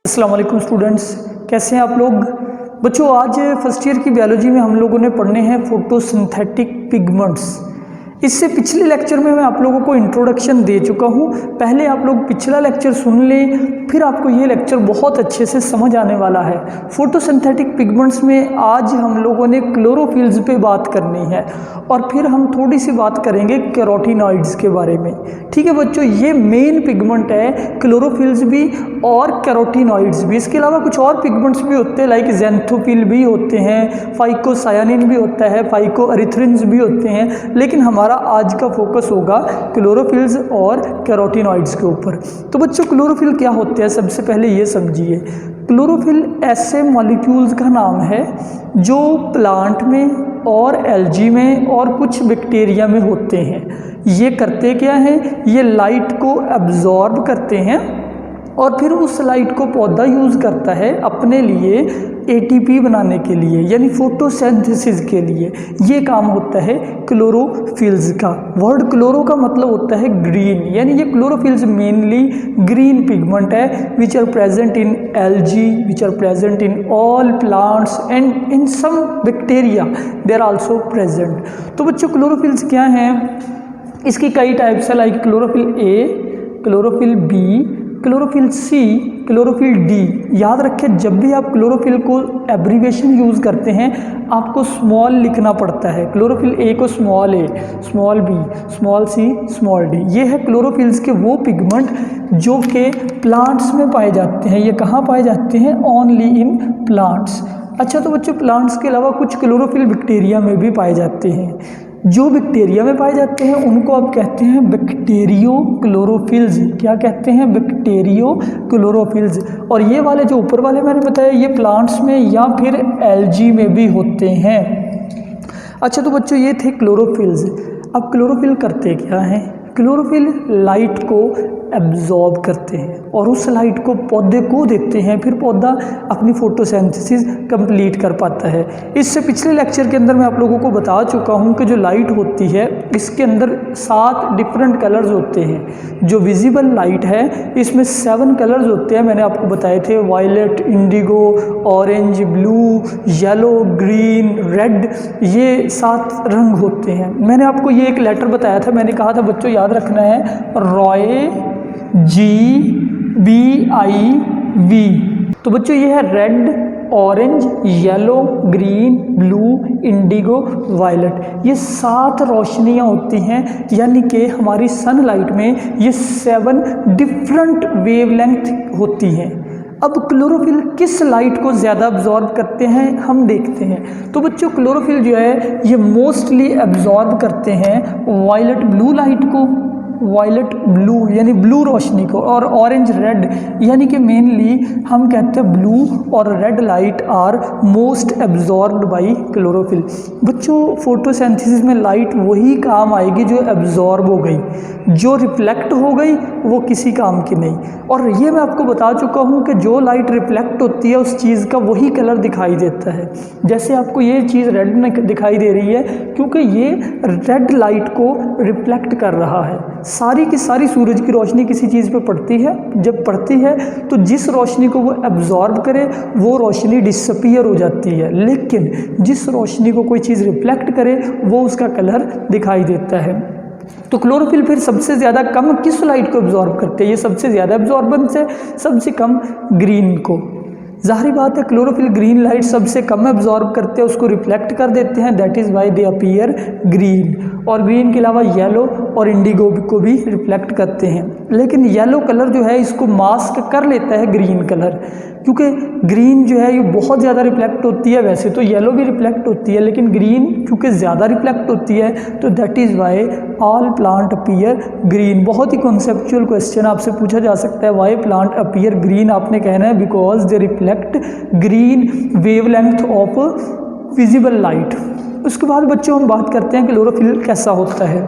अस्सलाम वालेकुम स्टूडेंट्स, कैसे हैं आप लोग। बच्चों, आज फर्स्ट ईयर की बायोलॉजी में हम लोगों ने पढ़ने हैं फोटोसिंथेटिक पिगमेंट्स। इससे पिछले लेक्चर में मैं आप लोगों को इंट्रोडक्शन दे चुका हूँ। पहले आप लोग पिछला लेक्चर सुन लें, फिर आपको ये लेक्चर बहुत अच्छे से समझ आने वाला है। फोटोसिंथेटिक पिगमेंट्स में आज हम लोगों ने क्लोरोफिल्स पे बात करनी है और फिर हम थोड़ी सी बात करेंगे कैरोटीनॉइड्स के बारे में। ठीक है बच्चों, ये मेन पिगमेंट है, क्लोरोफिल्स भी और कैरोटीनॉइड्स भी। इसके अलावा कुछ और पिगमेंट्स भी होते हैं, लाइक ज़ैंथोफिल भी होते हैं, फाइकोसायानिन भी होता है, फाइकोएरिथ्रिन्स भी होते हैं, लेकिन हमारा आज का फोकस होगा क्लोरोफिल्स और कैरोटीनॉइड्स के ऊपर। तो बच्चों, क्लोरोफिल क्या होते हैं, सबसे पहले ये समझिए। क्लोरोफिल ऐसे मॉलिक्यूल्स का नाम है जो प्लांट में और एल्गी में और कुछ बैक्टीरिया में होते हैं। ये करते क्या हैं, ये लाइट को एब्जॉर्ब करते हैं और फिर उस लाइट को पौधा यूज़ करता है अपने लिए एटीपी बनाने के लिए, यानी फोटोसिंथेसिस के लिए। ये काम होता है क्लोरोफिल्स का। वर्ड क्लोरो का मतलब होता है ग्रीन, यानी ये क्लोरोफिल्स मेनली ग्रीन पिगमेंट है which are present in algae, which are present in all plants and in some bacteria they are also present. तो बच्चों, क्लोरोफिल्स क्या हैं, इसकी कई टाइप्स है, like chlorophyll A, chlorophyll B, chlorophyll C, chlorophyll D. याद रखें, जब भी आप क्लोरोफिल को एब्रीवेशन यूज़ करते हैं आपको स्मॉल लिखना पड़ता है। क्लोरोफिल ए को स्मॉल ए, small B, small C, small D. ये है क्लोरोफिल्स के वो पिगमेंट जो कि प्लांट्स में पाए जाते हैं। ये कहाँ पाए जाते हैं, ओनली इन प्लांट्स। अच्छा, तो बच्चों, प्लांट्स के अलावा कुछ क्लोरोफिल बैक्टीरिया में भी पाए जाते हैं। जो बैक्टीरिया में पाए जाते हैं उनको आप कहते हैं बैक्टीरियो क्लोरोफिल्स। क्या कहते हैं, बैक्टीरियो क्लोरोफिल्स। और ये वाले जो ऊपर वाले मैंने बताया, ये प्लांट्स में या फिर एल्गी में भी होते हैं। अच्छा, तो बच्चों, ये थे क्लोरोफिल्स। अब क्लोरोफिल करते क्या हैं, क्लोरोफिल लाइट को एब्जॉर्ब करते हैं और उस लाइट को पौधे को देते हैं, फिर पौधा अपनी फोटोसिंथेसिस कंप्लीट कर पाता है। इससे पिछले लेक्चर के अंदर मैं आप लोगों को बता चुका हूं कि जो लाइट होती है इसके अंदर 7 डिफरेंट कलर्स होते हैं। जो विजिबल लाइट है इसमें 7 कलर्स होते हैं, मैंने आपको बताए थे, violet, indigo, orange, blue, yellow, green, red. ये 7 रंग होते हैं। मैंने आपको ये एक लेटर बताया था, मैंने कहा था बच्चों याद रखना है, रॉय GBIV। तो बच्चों, ये है red, orange, yellow, green, blue, indigo, violet. ये 7 रोशनियाँ होती हैं, यानी कि हमारी सनलाइट में ये 7 डिफरेंट वेवलेंथ होती हैं। अब क्लोरोफिल किस लाइट को ज़्यादा एब्जॉर्ब करते हैं हम देखते हैं। तो बच्चों, क्लोरोफिल जो है ये मोस्टली एब्जॉर्ब करते हैं वायलेट ब्लू लाइट को, वायलेट ब्लू यानी ब्लू रोशनी को, और ऑरेंज रेड, यानी कि मेनली हम कहते हैं ब्लू और red light are most absorbed by chlorophyll. बच्चों, फोटोसिंथेसिस में लाइट वही काम आएगी जो एब्जॉर्ब हो गई, जो रिफ्लेक्ट हो गई वो किसी काम की नहीं। और ये मैं आपको बता चुका हूँ कि जो लाइट रिफ्लेक्ट होती है उस चीज़ का वही कलर दिखाई देता है। जैसे आपको ये चीज़ रेड में दिखाई दे रही है क्योंकि ये रेड लाइट को रिफ्लेक्ट कर रहा है। सारी की सारी सूरज की रोशनी किसी चीज़ पे पड़ती है, जब पड़ती है तो जिस रोशनी को वो एब्जॉर्ब करे वो रोशनी डिसअपीयर हो जाती है, लेकिन जिस रोशनी को कोई चीज़ रिफ्लेक्ट करे वो उसका कलर दिखाई देता है। तो क्लोरोफिल फिर सबसे ज़्यादा कम किस लाइट को एब्जॉर्ब करते हैं, ये सबसे ज़्यादा एब्जॉर्बेंस है, सबसे कम ग्रीन को। ज़ाहिर बात है, क्लोरोफिल ग्रीन लाइट सबसे कम एब्जॉर्ब करते हैं, उसको रिफ्लेक्ट कर देते हैं, that is why they appear green. और ग्रीन के अलावा येलो और इंडिगो को भी रिफ्लेक्ट करते हैं, लेकिन येलो कलर जो है इसको मास्क कर लेता है ग्रीन कलर, क्योंकि ग्रीन जो है ये बहुत ज़्यादा रिफ्लेक्ट होती है। वैसे तो येलो भी रिफ्लेक्ट होती है, लेकिन ग्रीन क्योंकि ज़्यादा रिफ्लेक्ट होती है तो that is why all plant appear green. बहुत ही कॉन्सेप्चुअल क्वेश्चन आपसे पूछा जा सकता है, वाई प्लांट अपीयर ग्रीन। आपने कहना है because they reflect green wavelength of visible light. उसके बाद बच्चों हम बात करते हैं क्लोरोफिल कैसा होता है।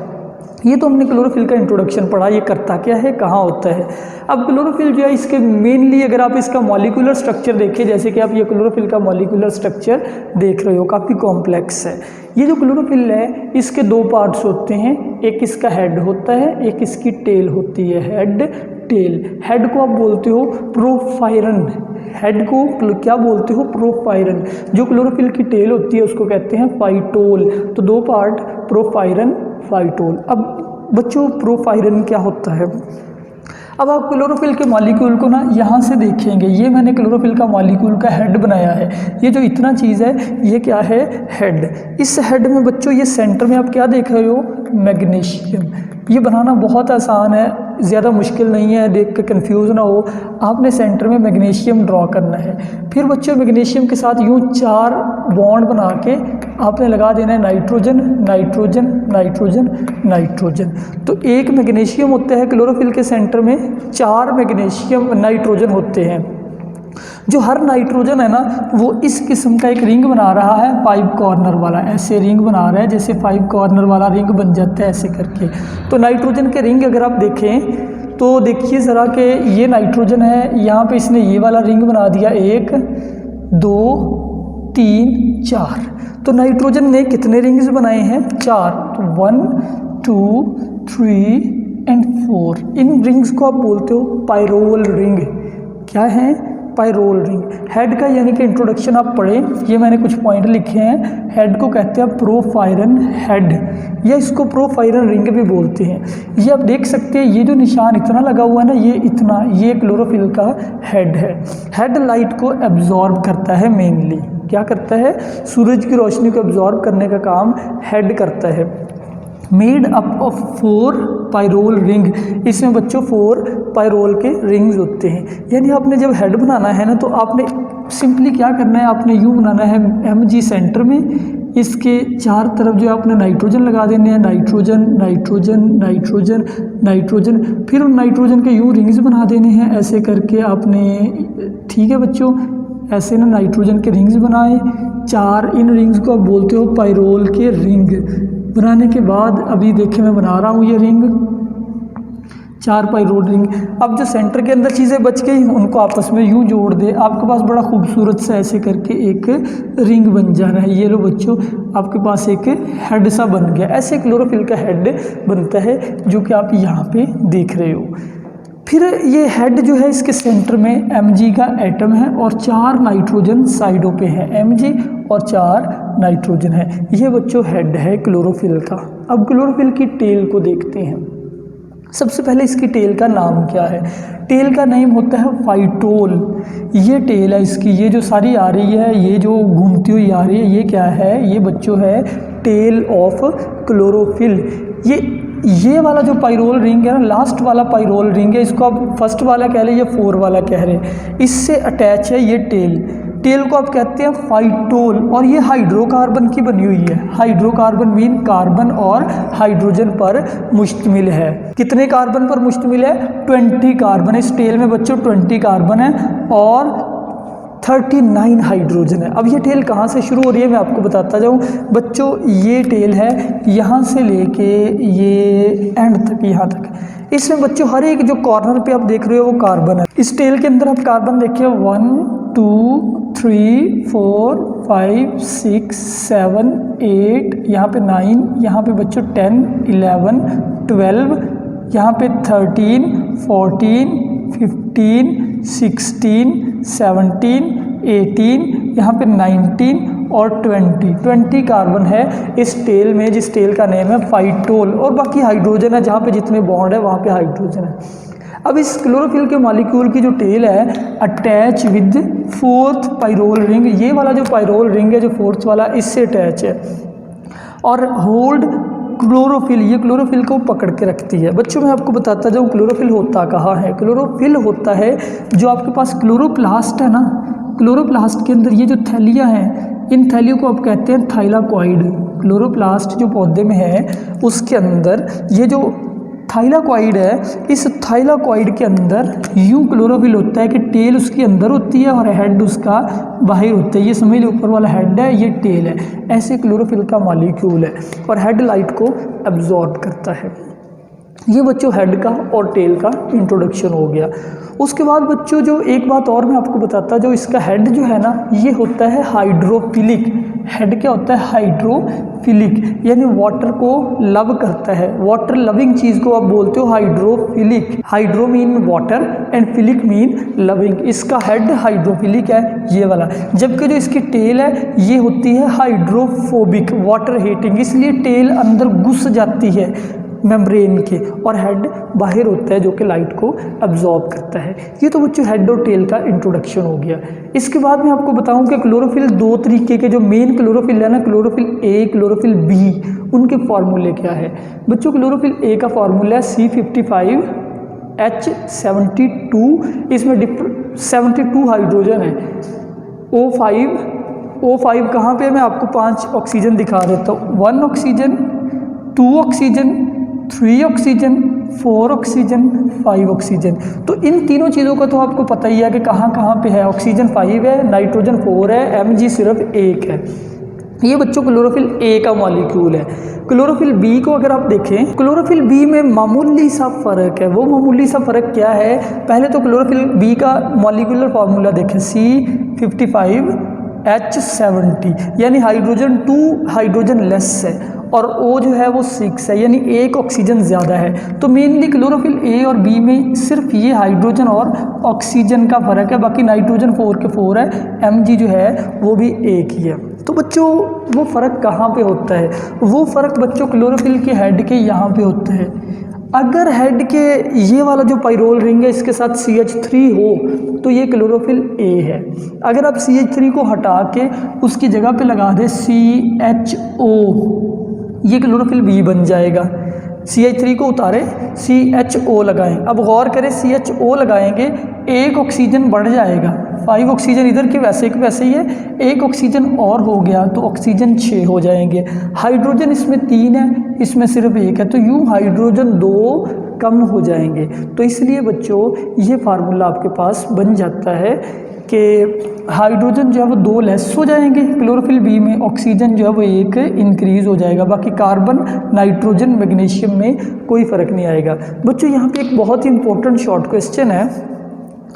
ये तो हमने क्लोरोफिल का इंट्रोडक्शन पढ़ा, ये करता क्या है, कहाँ होता है। अब क्लोरोफिल जो है इसके मेनली अगर आप इसका मॉलिक्यूलर स्ट्रक्चर देखिए, जैसे कि आप ये क्लोरोफिल का मॉलिक्यूलर स्ट्रक्चर देख रहे हो, काफ़ी कॉम्प्लेक्स है। ये जो क्लोरोफिल है इसके 2 पार्ट्स होते हैं, एक इसका हेड होता है, एक इसकी टेल होती है। Head tail. हेड को आप बोलते हो प्रोफायरन, हेड को क्या बोलते हो? प्रोफायरन। जो क्लोरोफिल की टेल होती है उसको कहते हैं फाइटोल। तो दो पार्ट, प्रोफायरन, फाइटोल। अब बच्चों प्रोफायरन क्या होता है? अब आप क्लोरोफिल के मॉलिक्यूल को ना यहाँ से देखेंगे, ये मैंने क्लोरोफिल का मॉलिक्यूल का हेड बनाया है। ये जो इतना चीज़ है ये क्या है? हेड। इस हेड में बच्चों ये सेंटर में आप क्या देख रहे हो? मैग्नीशियम। ये बनाना बहुत आसान है, ज़्यादा मुश्किल नहीं है, देख के कन्फ्यूज़ ना हो। आपने सेंटर में मैग्नीशियम ड्रॉ करना है। फिर बच्चों मैग्नीशियम के साथ यूँ 4 बॉन्ड बना के आपने लगा देना है नाइट्रोजन, नाइट्रोजन, नाइट्रोजन, नाइट्रोजन। तो एक मैग्नीशियम होता है क्लोरोफिल के सेंटर में, 4 मैग्नीशियम नाइट्रोजन होते हैं। जो हर नाइट्रोजन है ना वो इस किस्म का एक रिंग बना रहा है, 5 कॉर्नर वाला। ऐसे रिंग बना रहा है जैसे 5 कॉर्नर वाला रिंग बन जाता है ऐसे करके। तो नाइट्रोजन के रिंग अगर आप देखें तो देखिए ज़रा कि ये नाइट्रोजन है, यहाँ पे इसने ये वाला रिंग बना दिया, 1 2 3 4। तो नाइट्रोजन ने कितने रिंग्स बनाए हैं? 4। तो 1 2 3 एंड 4। इन रिंग्स को आप बोलते हो पायरोल रिंग। क्या है? Pyrrole ring. हेड का यानी कि इंट्रोडक्शन आप पढ़ें, ये मैंने कुछ पॉइंट लिखे हैं। हेड को कहते हैं प्रोफायरन हेड, या इसको प्रोफायरन रिंग भी बोलते हैं। ये आप देख सकते हैं, ये जो निशान इतना लगा हुआ है ना, ये इतना, ये क्लोरोफिल का हेड है। हेड लाइट को एब्जॉर्ब करता है मेनली। क्या करता है? सूरज की रोशनी को एब्जॉर्ब करने का काम हेड करता है। Made up of 4 pyrrole ring. इसमें बच्चों 4 पायरोल के रिंग्स होते हैं। यानी आपने जब हेड बनाना है ना तो आपने सिंपली क्या करना है? आपने यूँ बनाना है Mg सेंटर में, इसके 4 तरफ जो आपने नाइट्रोजन लगा देने हैं, नाइट्रोजन, नाइट्रोजन, नाइट्रोजन, नाइट्रोजन। फिर उन नाइट्रोजन के यूँ रिंग्स बना देने हैं ऐसे करके आपने। ठीक है बच्चों, ऐसे ना नाइट्रोजन के रिंग्स बनाए 4। इन रिंग्स को आप बोलते हो पायरोल के रिंग। बनाने के बाद अभी देखिए मैं बना रहा हूँ ये रिंग, 4 पायरोल रिंग। अब जो सेंटर के अंदर चीज़ें बच गई उनको आपस में यूँ जोड़ दे, आपके पास बड़ा खूबसूरत सा ऐसे करके एक रिंग बन जा रहा है। ये लो बच्चों, आपके पास एक हेड सा बन गया। ऐसे क्लोरोफिल का हेड बनता है जो कि आप यहाँ पे देख रहे हो। फिर ये हेड जो है इसके सेंटर में Mg का एटम है और 4 नाइट्रोजन साइडों पे है, Mg और 4 नाइट्रोजन है। ये बच्चों हेड है क्लोरोफिल का। अब क्लोरोफिल की टेल को देखते हैं। सबसे पहले इसकी टेल का नाम क्या है? टेल का नेम होता है फाइटोल। ये टेल है इसकी, ये जो सारी आ रही है, ये जो घूमती हुई आ रही है, ये क्या है? ये बच्चों है टेल ऑफ क्लोरोफिल। ये वाला जो पायरोल रिंग है ना, लास्ट वाला पायरोल रिंग है, इसको आप फर्स्ट वाला कह रहे, ये 4 वाला कह रहे, इससे अटैच है ये टेल। टेल को आप कहते हैं फाइटोल। और ये हाइड्रोकार्बन की बनी हुई है। हाइड्रोकार्बन मीन कार्बन और हाइड्रोजन पर मुश्तमिल है। कितने कार्बन पर मुश्तमिल है? 20 कार्बन। इस टेल में बच्चों 20 कार्बन है और 39 हाइड्रोजन है। अब ये टेल कहाँ से शुरू हो रही है मैं आपको बताता जाऊँ बच्चों। ये टेल है यहाँ से लेके ये एंड तक, यहाँ तक। इसमें बच्चों हर एक जो कॉर्नर पे आप देख रहे हो वो कार्बन है। इस टेल के अंदर आप कार्बन देखिए 1 2 3 4 5 6 7 8, यहाँ पे 9, यहाँ पे बच्चों 10 11 12, यहाँ पे 13 14 15 16 17 18, यहाँ पे 19 और 20 कार्बन है इस टेल में, जिस टेल का नेम है फाइटोल। और बाकी हाइड्रोजन है, जहाँ पे जितने बॉन्ड है वहाँ पे हाइड्रोजन है। अब इस क्लोरोफिल के मॉलिक्यूल की जो टेल है attach with 4th pyrrole ring. ये वाला जो पायरोल रिंग है जो 4th वाला, इससे अटैच है और होल्ड क्लोरोफिल। ये क्लोरोफिल को पकड़ के रखती है। बच्चों मैं आपको बताता जाऊँ क्लोरोफिल होता कहाँ है। क्लोरोफिल होता है जो आपके पास क्लोरोप्लास्ट है ना, क्लोरोप्लास्ट के अंदर ये जो थैलियाँ हैं, इन थैलियों को आप कहते हैं थाइलाकॉइड। क्लोरोप्लास्ट जो पौधे में है उसके अंदर ये जो थाइलाकॉइड है, इस थाइलाकॉइड के अंदर यूं क्लोरोफिल होता है कि टेल उसके अंदर होती है और हेड उसका बाहर होता है। ये समझ लो ऊपर वाला हेड है, ये टेल है। ऐसे क्लोरोफिल का मॉलिक्यूल है और हेड लाइट को एब्जॉर्ब करता है। ये बच्चों हेड का और टेल का इंट्रोडक्शन हो गया। उसके बाद बच्चों जो एक बात और मैं आपको बताता, जो इसका हेड जो है ना ये होता है हाइड्रोफिलिक। हेड क्या होता है? हाइड्रोफिलिक, यानी वाटर को लव करता है, वाटर लविंग चीज़ को आप बोलते हो hydrophilic. Hydro mean water and philic mean loving. इसका हेड हाइड्रोफिलिक है ये वाला, जबकि जो इसकी टेल है ये होती है हाइड्रोफोबिक, वाटर हेटिंग, इसलिए टेल अंदर घुस जाती है मेम्ब्रेन के, और हेड बाहर होता है जो कि लाइट को अब्जॉर्ब करता है। ये तो बच्चों हेड और टेल का इंट्रोडक्शन हो गया। इसके बाद मैं आपको बताऊं कि क्लोरोफिल दो तरीके के, जो मेन क्लोरोफिल है ना, क्लोरोफिल ए, क्लोरोफिल बी, उनके फार्मूले क्या है बच्चों? क्लोरोफिल ए का फार्मूला है C55H72, इसमें 72 हाइड्रोजन है। O5 कहाँ पे है? मैं आपको 5 ऑक्सीजन दिखा देता हूँ। 1 oxygen, 2 oxygen, 3 oxygen, 4 oxygen, 5 oxygen. तो इन तीनों चीज़ों का तो आपको पता ही है कि कहाँ कहाँ पे है। ऑक्सीजन 5 है, नाइट्रोजन 4 है, Mg सिर्फ 1 है। ये बच्चों क्लोरोफिल ए का मॉलिक्यूल है। क्लोरोफिल बी को अगर आप देखें, क्लोरोफिल बी में मामूली सा फ़र्क है। वो मामूली सा फ़र्क क्या है? पहले तो क्लोरोफिल बी का मॉलिक्यूलर फार्मूला देखें, C55H70, यानी हाइड्रोजन 2 हाइड्रोजन लेस है, और O जो है वो 6 है, यानी 1 ऑक्सीजन ज़्यादा है। तो मेनली क्लोरोफिल ए और बी में सिर्फ ये हाइड्रोजन और ऑक्सीजन का फ़र्क है, बाकी नाइट्रोजन 4 के 4 है, Mg जो है वो भी 1 ही है। तो बच्चों वो फ़र्क कहाँ पे होता है? वो फ़र्क बच्चों क्लोरोफिल के हेड के यहाँ पे होता है। अगर हेड के ये वाला जो पाइरोल रिंग है इसके साथ CH3 हो तो ये क्लोरोफिल ए है। अगर आप CH3 को हटा के उसकी जगह पे लगा दें CHO, ये क्लोरोफिल बी बन जाएगा। CH3 को उतारे, CHO लगाएं। अब गौर करें, CHO लगाएंगे, 1 ऑक्सीजन बढ़ जाएगा, 5 ऑक्सीजन इधर के वैसे ही है, 1 ऑक्सीजन और हो गया तो ऑक्सीजन 6 हो जाएंगे। हाइड्रोजन इसमें 3 है, इसमें सिर्फ 1 है, तो यूँ हाइड्रोजन 2 कम हो जाएंगे। तो इसलिए बच्चों ये फार्मूला आपके पास बन जाता है कि हाइड्रोजन जो है वो 2 लेस हो जाएंगे क्लोरोफिल बी में, ऑक्सीजन जो है वो 1 इंक्रीज़ हो जाएगा, बाकी कार्बन, नाइट्रोजन, मैग्नीशियम में कोई फ़र्क नहीं आएगा। बच्चों यहाँ पे एक बहुत ही इंपॉर्टेंट शॉर्ट क्वेश्चन है,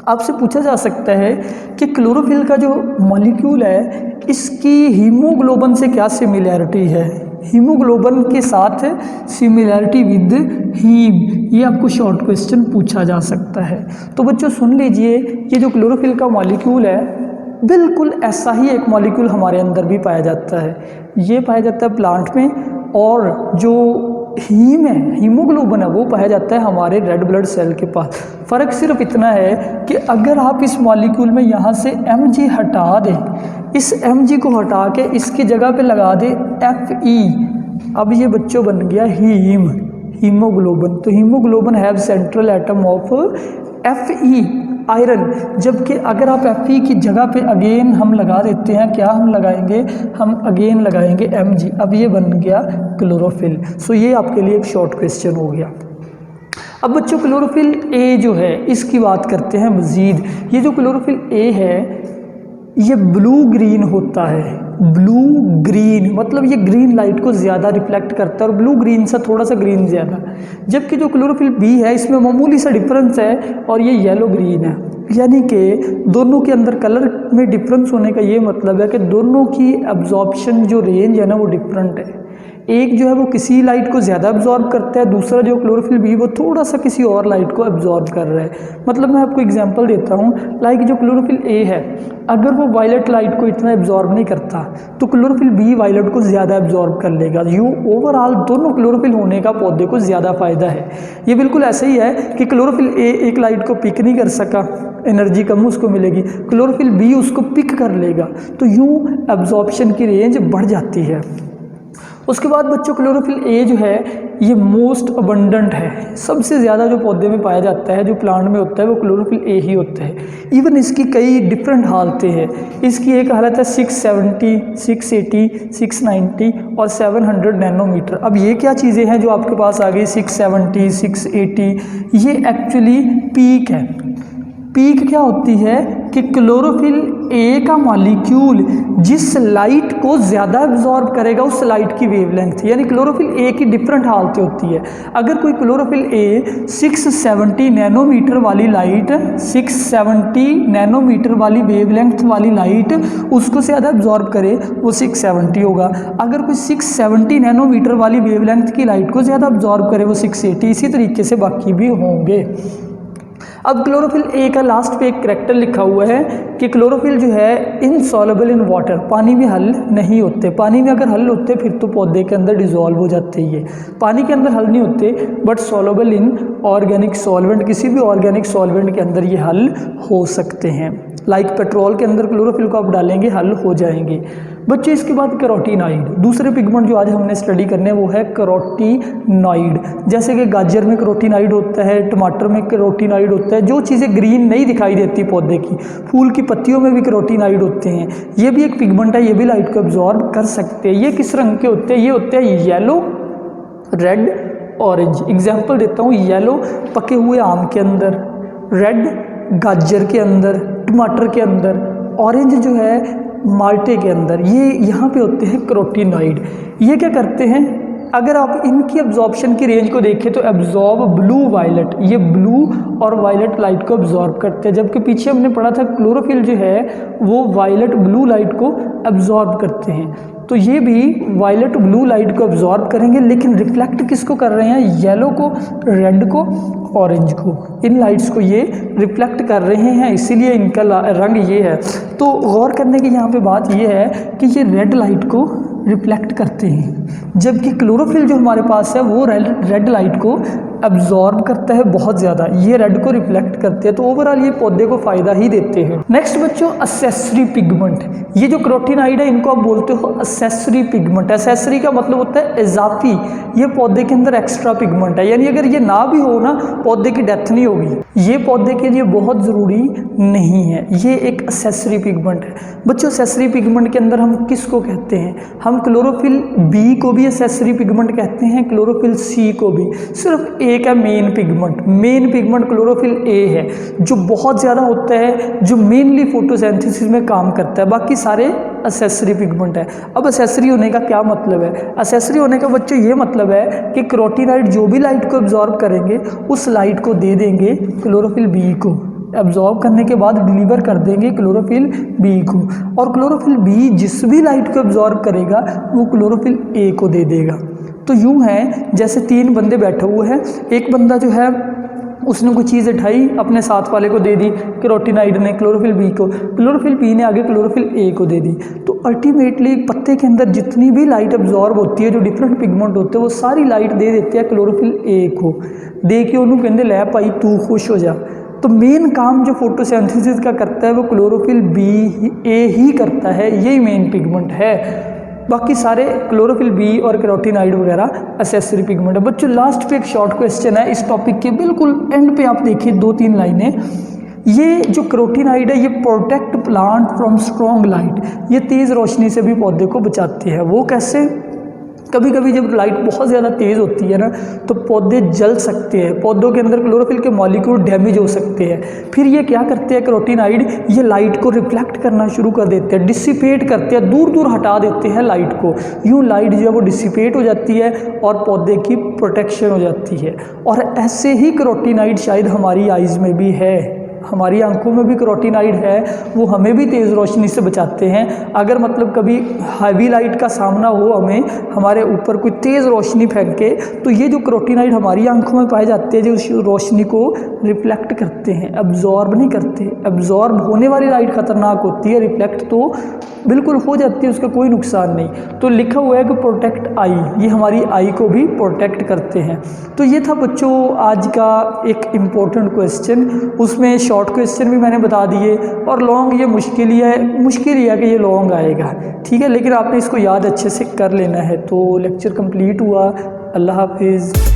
आपसे पूछा जा सकता है कि क्लोरोफिल का जो मॉलिक्यूल है इसकी हीमोग्लोबिन से क्या सिमिलैरिटी है? हीमोग्लोबिन के साथ सिमिलैरिटी विद हीम, ये आपको शॉर्ट क्वेश्चन पूछा जा सकता है। तो बच्चों सुन लीजिए, ये जो क्लोरोफिल का मॉलिक्यूल है बिल्कुल ऐसा ही एक मॉलिक्यूल हमारे अंदर भी पाया जाता है। ये पाया जाता है प्लांट में, और जो हीम है, हीमोग्लोबिन है, वो पाया जाता है हमारे रेड ब्लड सेल के पास। फ़र्क सिर्फ इतना है कि अगर आप इस मॉलिक्यूल में यहाँ से Mg हटा दें, इस Mg को हटा के इसकी जगह पे लगा दें Fe, अब ये बच्चों बन गया हीमोग्लोबिन। तो haemoglobin have central atom of Fe, iron, जबकि अगर आप Fe की जगह पे अगेन हम लगा देते हैं, क्या हम लगाएंगे? हम अगेन लगाएंगे Mg, अब ये बन गया क्लोरोफिल। सो ये आपके लिए एक शॉर्ट क्वेश्चन हो गया। अब बच्चों क्लोरोफिल ए जो है इसकी बात करते हैं मज़ीद। ये जो क्लोरोफिल ए है ये ब्लू ग्रीन होता है। ब्लू ग्रीन मतलब ये ग्रीन लाइट को ज़्यादा रिफ्लेक्ट करता है, और ब्लू ग्रीन से थोड़ा सा ग्रीन ज़्यादा। जबकि जो क्लोरोफिल बी है इसमें मामूली सा डिफरेंस है, और ये येलो ग्रीन है। यानी कि दोनों के अंदर कलर में डिफरेंस होने का ये मतलब है कि दोनों की एब्जॉर्प्शन जो रेंज है ना वो डिफरेंट है। एक जो है वो किसी लाइट को ज़्यादा एब्जॉर्ब करता है, दूसरा जो क्लोरोफिल बी वो थोड़ा सा किसी और लाइट को एब्जॉर्ब कर रहा है। मतलब मैं आपको एग्जांपल देता हूँ, लाइक जो क्लोरोफिल ए है अगर वो वायलेट लाइट को इतना एब्जॉर्ब नहीं करता तो क्लोरोफिल बी वायलेट को ज़्यादा एब्जॉर्ब कर लेगा। यूँ ओवरऑल दोनों क्लोरोफिल होने का पौधे को ज़्यादा फ़ायदा है। ये बिल्कुल ऐसा ही है कि क्लोरोफिल ए एक लाइट को पिक नहीं कर सका, एनर्जी कम उसको मिलेगी, क्लोरोफिल बी उसको पिक कर लेगा, तो यूँ एब्जॉर्प्शन की रेंज बढ़ जाती है। उसके बाद बच्चों क्लोरोफिल ए जो है ये मोस्ट अबंडेंट है, सबसे ज़्यादा जो पौधे में पाया जाता है, जो प्लांट में होता है वो क्लोरोफिल ए ही होता है। इवन इसकी कई डिफरेंट हालतें हैं। इसकी एक हालत है 670, 680, 690 और 700 नैनोमीटर। अब ये क्या चीज़ें हैं जो आपके पास आ गई? 670, 680, ये एक्चुअली पीक है। पीक क्या होती है कि क्लोरोफिल ए का मॉलिक्यूल जिस लाइट को ज़्यादा एब्जॉर्ब करेगा उस लाइट की वेवलेंथ, यानी क्लोरोफिल ए की डिफरेंट हालतें होती है। अगर कोई क्लोरोफिल ए 670 नैनोमीटर वाली लाइट, 670 नैनोमीटर वाली वेवलेंथ वाली लाइट उसको ज़्यादा एब्जॉर्ब करे वो 670 होगा। अगर कोई 670 नैनोमीटर वाली वेवलेंथ की लाइट को ज़्यादा एब्जॉर्ब करे वो 680। इसी तरीके से बाकी भी होंगे। अब क्लोरोफिल ए का लास्ट पे एक करैक्टर लिखा हुआ है कि क्लोरोफिल जो है इनसॉल्युबल इन वाटर, पानी में हल नहीं होते। पानी में अगर हल होते फिर तो पौधे के अंदर डिजोल्व हो जाते। ये पानी के अंदर हल नहीं होते, but soluble in organic solvent, किसी भी ऑर्गेनिक सॉल्वेंट के अंदर ये हल हो सकते हैं। लाइक पेट्रोल के अंदर क्लोरोफिल को आप डालेंगे हल हो जाएंगे। बच्चों इसके बाद कैरोटीनॉइड, दूसरे पिगमेंट जो आज हमने स्टडी करने वो है कैरोटीनॉइड। जैसे कि गाजर में कैरोटीनॉइड होता है, टमाटर में कैरोटीनॉइड होता है, जो चीज़ें ग्रीन नहीं दिखाई देती पौधे की, फूल की पत्तियों में भी कैरोटीनॉइड होते हैं। ये भी एक पिगमेंट है, ये भी लाइट को एब्जॉर्ब कर सकते हैं। ये किस रंग के होते हैं? ये होते हैं येलो, रेड, ऑरेंज। एग्जाम्पल देता हूँ, येलो पके हुए आम के अंदर, रेड गाजर के अंदर, टमाटर के अंदर, ऑरेंज जो है माल्टे के अंदर। ये यहाँ पे होते हैं कैरोटीनॉइड। ये क्या करते हैं? अगर आप इनकी एब्जॉर्प्शन की रेंज को देखें तो एब्जॉर्ब ब्लू वायलेट, ये ब्लू और वायलेट लाइट को एब्जॉर्ब करते हैं। जबकि पीछे हमने पढ़ा था क्लोरोफिल जो है वो वायलेट ब्लू लाइट को एब्जॉर्ब करते हैं। तो ये भी वायलेट ब्लू लाइट को एब्जॉर्ब करेंगे, लेकिन रिफ्लेक्ट किसको कर रहे हैं? येलो को, रेड को, ऑरेंज को। इन लाइट्स को ये रिफ्लेक्ट कर रहे हैं, इसीलिए इनका रंग ये है। तो गौर करने की यहाँ पे बात ये है कि ये रेड लाइट को रिफ्लेक्ट करते हैं, जबकि क्लोरोफिल जो हमारे पास है वो रेड लाइट को एब्जॉर्ब करता है बहुत ज़्यादा, ये रेड को रिफ्लेक्ट करते हैं। तो ओवरऑल ये पौधे को फ़ायदा ही देते हैं। नेक्स्ट बच्चों एक्सेसरी पिगमेंट, ये जो कैरोटीनॉइड है इनको आप बोलते हो एक्सेसरी पिगमेंट। एक्सेसरी का मतलब होता है इजाफी, ये पौधे के अंदर एक्स्ट्रा पिगमेंट है, यानी अगर ये ना भी हो ना पौधे की डेथ नहीं होगी। ये पौधे के लिए बहुत ज़रूरी नहीं है, ये एक एक्सेसरी पिगमेंट है। बच्चों एक्सेसरी पिगमेंट के अंदर हम किसको कहते हैं? हम क्लोरोफिल बी को भी एक्सेसरी पिगमेंट कहते हैं, क्लोरोफिल सी को भी। सिर्फ एक है main pigment, main pigment chlorophyll A है जो बहुत ज़्यादा होता है, जो मेनली फोटोसिंथेसिस में काम करता है। बाकी सारे एक्सेसरी पिगमेंट है। अब एक्सेसरी होने का क्या मतलब है? एक्सेसरी होने का बच्चों ये मतलब है कि कैरोटीनॉइड जो भी लाइट को एब्जॉर्ब करेंगे उस लाइट को दे देंगे क्लोरोफिल बी को, एब्जॉर्ब करने के बाद डिलीवर कर देंगे क्लोरोफिल बी को, और क्लोरोफिल बी जिस भी लाइट को एब्जॉर्ब करेगा वो क्लोरोफिल ए को दे देगा। तो यूँ है जैसे तीन बंदे बैठे हुए हैं, एक बंदा जो है उसने कोई चीज़ उठाई अपने साथ वाले को दे दी, कैरोटीनॉइड ने क्लोरोफिल बी को, क्लोरोफिल बी ने आगे क्लोरोफिल ए को दे दी। तो अल्टीमेटली पत्ते के अंदर जितनी भी लाइट एब्जॉर्ब होती है, जो डिफरेंट पिगमेंट होते हैं, वो सारी लाइट दे देते हैं क्लोरोफिल ए को, दे के उन्होंने कहते लै पाई तू खुश हो जा। तो मेन काम जो फोटोसिंथेसिस का करता है वो क्लोरोफिल बी ए ही करता है, यही मेन पिगमेंट है। बाकी सारे क्लोरोफिल बी और कैरोटीनॉइड वगैरह एक्सेसरी पिगमेंट है। बच्चों लास्ट पे एक शॉर्ट क्वेश्चन है इस टॉपिक के बिल्कुल एंड पे, आप देखिए 2-3 लाइनें। ये जो कैरोटीनॉइड है ये protect plant from strong light, ये तेज़ रोशनी से भी पौधे को बचाते हैं। वो कैसे? कभी कभी जब लाइट बहुत ज़्यादा तेज़ होती है ना तो पौधे जल सकते हैं, पौधों के अंदर क्लोरोफिल के मॉलिक्यूल डैमेज हो सकते हैं। फिर ये क्या करते हैं कैरोटीनॉइड, ये लाइट को रिफ्लेक्ट करना शुरू कर देते हैं, डिसिपेट करते हैं, दूर दूर हटा देते हैं लाइट को। यूँ लाइट जो है वो डिसिपेट हो जाती है और पौधे की प्रोटेक्शन हो जाती है। और ऐसे ही कैरोटीनॉइड शायद हमारी आइज़ में भी है, हमारी आंखों में भी कैरोटीनॉइड है, वो हमें भी तेज़ रोशनी से बचाते हैं। अगर मतलब कभी हैवी लाइट का सामना हो हमें, हमारे ऊपर कोई तेज़ रोशनी फेंके, तो ये जो कैरोटीनॉइड हमारी आंखों में पाए जाते हैं जो उस रोशनी को रिफ्लेक्ट करते हैं, एब्जॉर्ब नहीं करते। एब्जॉर्ब होने वाली लाइट खतरनाक होती है, रिफ्लेक्ट तो बिल्कुल हो जाती है, उसका कोई नुकसान नहीं। तो लिखा हुआ है कि प्रोटेक्ट आई, ये हमारी आई को भी प्रोटेक्ट करते हैं। तो ये था बच्चों आज का एक इम्पोर्टेंट क्वेश्चन, उसमें शॉर्ट क्वेश्चन भी मैंने बता दिए, और लॉन्ग ये मुश्किल ही है कि ये लॉन्ग आएगा, ठीक है, लेकिन आपने इसको याद अच्छे से कर लेना है। तो लेक्चर कंप्लीट हुआ। अल्लाह हाफिज़।